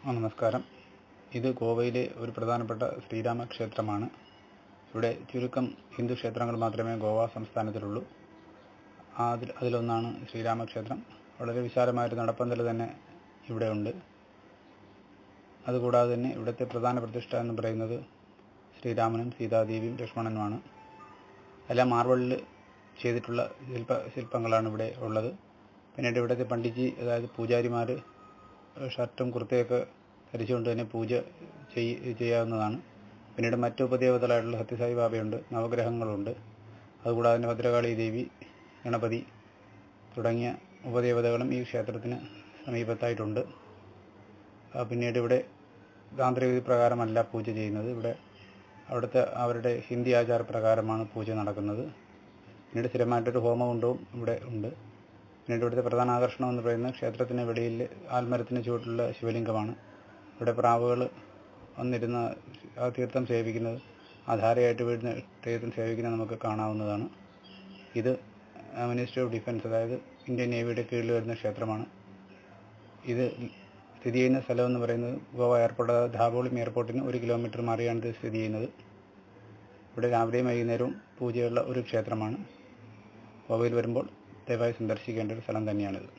നമസ്കാരം. ഇത് ഗോവയിലെ ഒരു പ്രധാനപ്പെട്ട ശ്രീരാമ ക്ഷേത്രമാണ്. ഇവിടെ ചുരുക്കം ഹിന്ദു ക്ഷേത്രങ്ങൾ മാത്രമേ ഗോവ സംസ്ഥാനത്തിലുള്ളൂ. അതിലൊന്നാണ് ശ്രീരാമക്ഷേത്രം. വളരെ വിശാലമായൊരു നടപ്പന്തൽ തന്നെ ഇവിടെ ഉണ്ട്. അതുകൂടാതെ തന്നെ ഇവിടുത്തെ പ്രധാന പ്രതിഷ്ഠ എന്ന് പറയുന്നത് ശ്രീരാമനും സീതാദേവിയും ലക്ഷ്മണനുമാണ്. എല്ലാം മാർബിളിൽ ചെയ്തിട്ടുള്ള ശില്പങ്ങളാണ് ഇവിടെ ഉള്ളത്. പിന്നീട് ഇവിടുത്തെ പണ്ഡിറ്റ്ജി, അതായത് പൂജാരിമാർ, ഷർട്ടും കുർത്തയൊക്കെ ധരിച്ചുകൊണ്ട് തന്നെ പൂജ ചെയ്യാവുന്നതാണ്. പിന്നീട് മറ്റു ഉപദേവതകളായിട്ടുള്ള സത്യസായി ബാബയുണ്ട്, നവഗ്രഹങ്ങളുണ്ട്. അതുകൂടാതെ തന്നെ ഭദ്രകാളി ദേവി, ഗണപതി തുടങ്ങിയ ഉപദേവതകളും ഈ ക്ഷേത്രത്തിന് സമീപത്തായിട്ടുണ്ട്. പിന്നീട് ഇവിടെ താന്ത്രിക വിധി പ്രകാരമല്ല പൂജ ചെയ്യുന്നത്. ഇവിടെ അവരുടെ ഹിന്ദി ആചാരപ്രകാരമാണ് പൂജ നടക്കുന്നത്. പിന്നീട് സ്ഥിരമായിട്ടൊരു ഹോമകുണ്ടവും ഇവിടെ ഉണ്ട്. പിന്നീട് ഇവിടുത്തെ പ്രധാന ആകർഷണം എന്ന് പറയുന്നത് ക്ഷേത്രത്തിന് വെളിയിൽ ആൽമരത്തിന് ചുവട്ടിലുള്ള ശിവലിംഗമാണ്. ഇവിടെ പ്രാവുകൾ വന്നിരുന്ന ആ തീർത്ഥം സേവിക്കുന്നത്, ആധാരയായിട്ട് വീഴുന്ന തീർത്ഥം സേവിക്കുന്നത് നമുക്ക് കാണാവുന്നതാണ്. ഇത് മിനിസ്ട്രി ഓഫ് ഡിഫൻസ്, അതായത് ഇന്ത്യൻ നേവിയുടെ കീഴിൽ വരുന്ന ക്ഷേത്രമാണ്. ഇത് സ്ഥിതി ചെയ്യുന്ന സ്ഥലം എന്ന് പറയുന്നത് ഗോവ എയർപോർട്ട്, അതായത് ധാബോളിം എയർപോർട്ടിന് 1 കിലോമീറ്റർ മാറിയാണ് ഇത് സ്ഥിതി ചെയ്യുന്നത്. ഇവിടെ രാവിലെയും വൈകുന്നേരവും പൂജയുള്ള ഒരു ക്ഷേത്രമാണ്. ഗോവയിൽ വരുമ്പോൾ ദയവായി സന്ദർശിക്കേണ്ട ഒരു സ്ഥലം തന്നെയാണിത്.